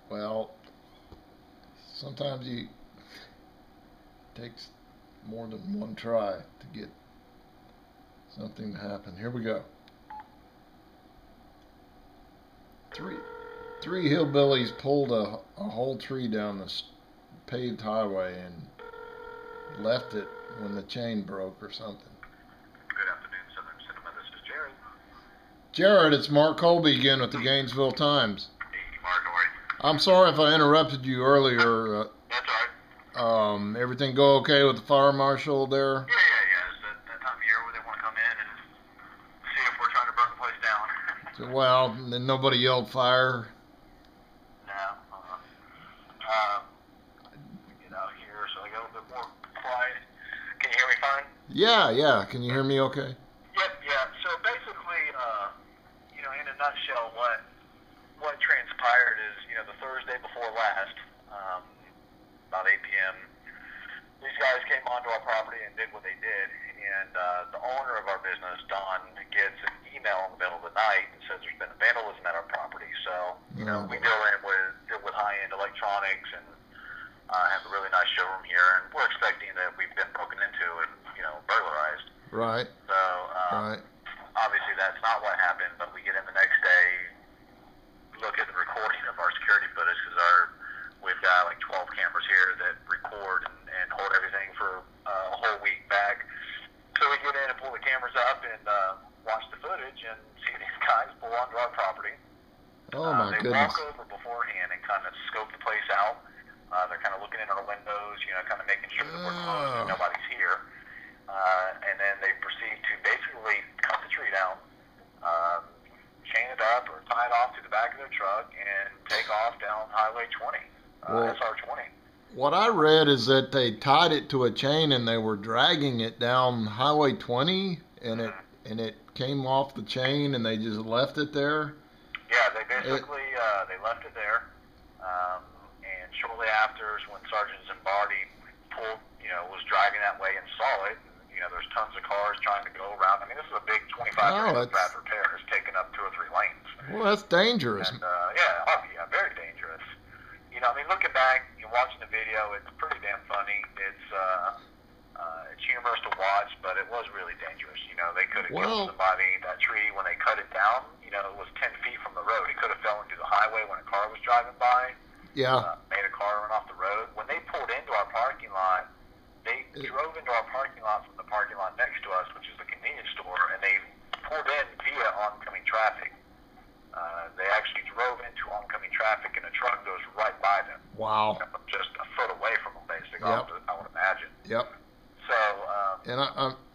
Well, sometimes it takes more than one try to get something to happen. Here we go. Three, three hillbillies pulled a whole tree down the paved highway and left it when the chain broke or something. Good afternoon, Southern Cinema. This is Jared. Jared, it's Mark Colby again with the Gainesville Times. Hey, Mark, how are you? I'm sorry if I interrupted you earlier. That's all right. Everything go okay with the fire marshal there? Yeah. It's that time of year where they want to come in and see if we're trying to burn the place down. Well, then nobody yelled fire. No. Um, get out here so I get a little bit more quiet. Can you hear me fine? Yeah. Can you hear me okay? Yep, yeah. So basically, in a nutshell, what transpired is, the Thursday before last, about 8 p.m., these guys came onto our property and did what they did, and the owner of our business, Don, gets an email in the middle of the night and says there's been vandalism at our property. So, we deal with high-end electronics and have a really nice showroom here, and we're expecting that we've been broken into and, burglarized. Right. So, Right. obviously that's not what happened, but we get in the next day, look at the recording of our security footage, because we've got like 12 cameras here that record and hold everything for a whole week back. So we get in and pull the cameras up and watch the footage and see these guys pull onto our property. Oh my they goodness. walk over beforehand and kind of scope the place out. They're kind of looking in our windows, kind of making sure that we're closed and nobody's here. And then they proceed to basically cut the tree down, chain it up or tie it off to the back of their truck and take off down Highway 20, SR 20. What I read is that they tied it to a chain and they were dragging it down Highway 20 and it came off the chain and they just left it there. Yeah, they basically they left it there, and shortly after is when Sergeant Zimbardi was driving that way and saw it. There's tons of cars trying to go around. I mean, this is a big 25-30 path repair. It's taking up 2 or 3 lanes. Well, that's dangerous. And, very dangerous. Looking back and watching the video, it's pretty damn funny. It's humorous to watch, but it was really dangerous. They could have killed somebody. That tree, when they cut it down, it was 10 feet from the road. It could have fell into the highway when a car was driving by. Yeah. Made a car run off the road. When they pulled into our parking lot, they drove into our parking lot from the parking lot next to us, which is the convenience store, and they pulled in via oncoming traffic. They actually drove into oncoming traffic, and a truck goes right by them. Wow. Just a foot away from them, basically, Yep. I would imagine. Yep. So. And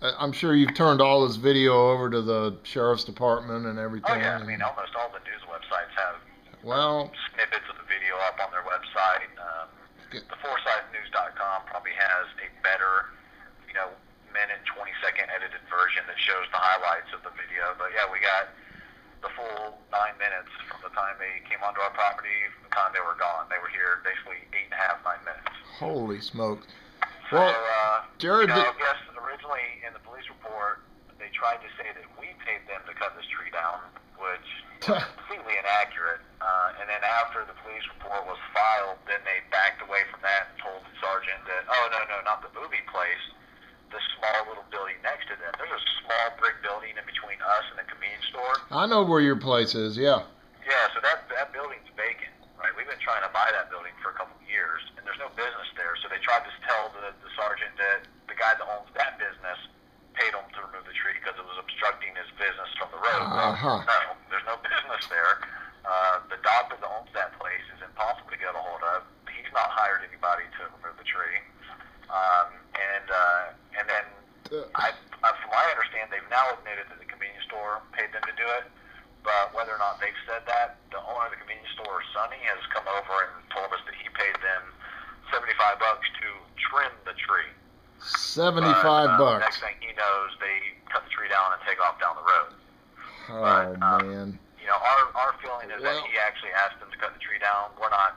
I'm sure you've turned all this video over to the sheriff's department and everything. Oh yeah, I mean, almost all the news websites have snippets of the video up on their website. The ForsythNews.com probably has a better, minute 20-second edited version that shows the highlights of the video. But yeah, we got the full 9 minutes from the time they came onto our property, from the time they were gone. They were here basically 8.5, 9 minutes. Holy smokes. So, Jared, I guess originally in the police report, they tried to say that we paid them to cut this tree down, which was completely inaccurate. And then after the police report was filed, then they backed away from that and told the sergeant that, oh, no, not the movie place, the small little building next to them. There's a small brick building in between us and the convenience store. I know where your place is, yeah. Yeah, so that building's vacant, right? We've been trying to buy that building for a couple of years, and there's no business there. So they tried to tell the sergeant that the guy that owns that business paid him to remove the tree because it was obstructing his business from the road. Uh-huh. No, there's no business there. The doctor that owns that place is impossible to get a hold of. He's not hired anybody to remove the tree. And then, from what I understand, they've now admitted that the convenience store paid them to do it. But whether or not they've said that, the owner of the convenience store, Sonny, has come over and told us that he paid them $75 to trim the tree. $75. Next thing he knows, they cut the tree down and take off down the road. Oh, man. Our feeling is that he actually asked them to cut the tree down. We're not,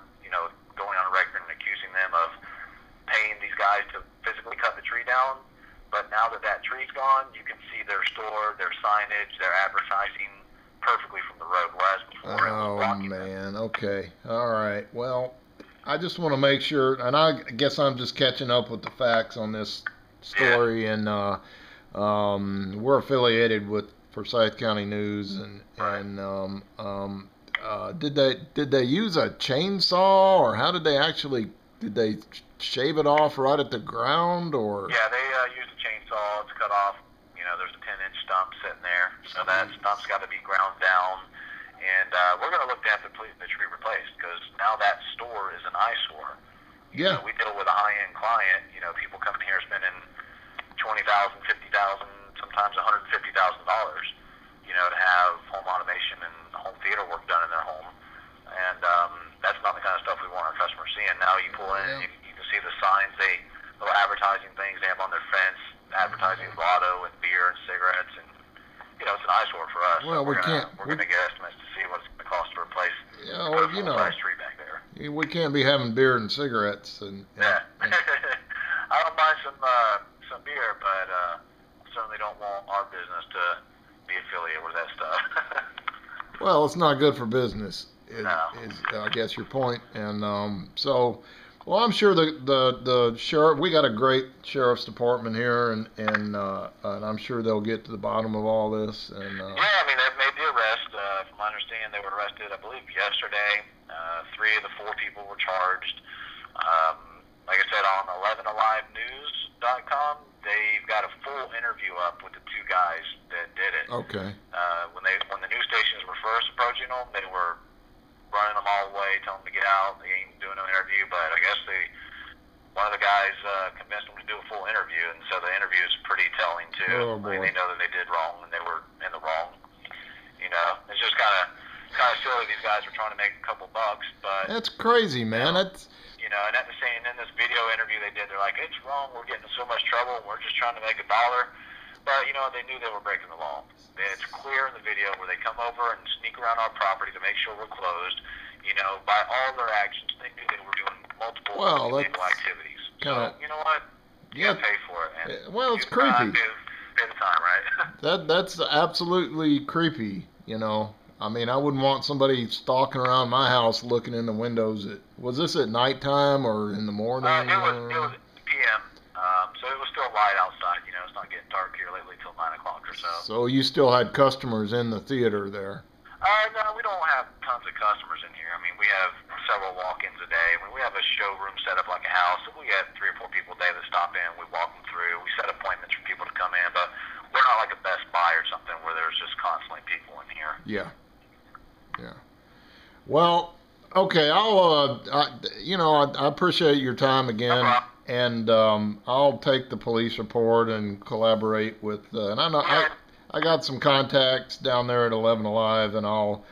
going on record and accusing them of paying these guys to physically cut the tree down. But now that tree's gone, you can see their store, their signage, their advertising perfectly from the road, whereas before it was blocking them. Man, okay, all right. Well, I just want to make sure, and I guess I'm just catching up with the facts on this story, and we're affiliated with Forsyth County News, did they use a chainsaw, or how did they actually, did they shave it off right at the ground, or? Yeah, they used a chainsaw to cut off. There's a 10-inch stump sitting there, so that stump's got to be ground down. And we're going to look to have the tree replaced, because now that store is an eyesore. Yeah. We deal with a high-end client. People coming here spending $20,000, $50,000, sometimes $150,000. To have home automation and home theater work done in their home, and that's not the kind of stuff we want our customers seeing. Now you pull in, you can see the signs, little advertising things they have on their fence, advertising lotto and beer and cigarettes, and it's an eyesore for us. Well, so we're gonna get estimates to see what it's gonna cost to replace. Yeah, well, full-size tree back there. We can't be having beer and cigarettes and yeah. I don't mind some beer, but certainly don't want our business to be affiliated with that stuff. Well, it's not good for business. Is I guess your point. And well, I'm sure the sheriff. We got a great sheriff's department here, and I'm sure they'll get to the bottom of all this. And yeah, I mean they've made the arrest. From my understanding, they were arrested, I believe, yesterday. 3 of the 4 people were charged. Like I said, on 11alivenews.com, they've got a full interview up with the 2 guys that did it. Okay. When the news stations were first approaching them, they were running them all away, telling them to get out. They ain't doing no interview, but I guess one of the guys convinced them to do a full interview, and so the interview is pretty telling too. Oh, boy. They know that they did wrong and they were in the wrong. It's just kind of silly. These guys were trying to make a couple bucks, but that's crazy, man. That's and at the same in this video interview they did, they're like, it's wrong. We're getting in so much trouble. We're just trying to make $1. But they knew they were breaking the law. It's clear in the video where they come over and sneak around our property to make sure we're closed. By all their actions, they knew they were doing multiple illegal activities. So you know what? You gotta pay for it. And well, it's creepy. Pay the time, right? That's absolutely creepy. I mean, I wouldn't want somebody stalking around my house looking in the windows. Was this at nighttime or in the morning? It was PM, so it was still light outside. It's not getting dark here lately till 9 o'clock or so. So you still had customers in the theater there? No, we don't have tons of customers in here. I mean, we have several walk-ins a day. We have a showroom set up like a house. We have 3 or 4 people a day that stop in. We walk them through. We set appointments for people to come in, but we're not like a Best Buy or something where there's just constantly people in here. Yeah. Well, okay. I appreciate your time again. No problem. And I'll take the police report and collaborate with. And I got some contacts down there at 11 Alive, and I'll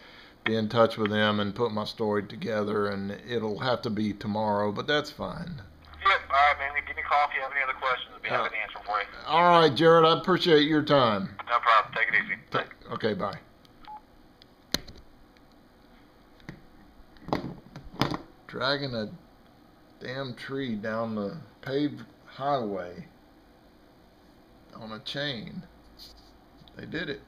be in touch with them and put my story together. And it'll have to be tomorrow, but that's fine. Yep. All right, man. Give me a call if you have any other questions. I'll be happy to answer for you. All right, Jared. I appreciate your time. No problem. Take it easy. Thanks. Okay. Bye. Dragging a damn tree down the paved highway on a chain. They did it.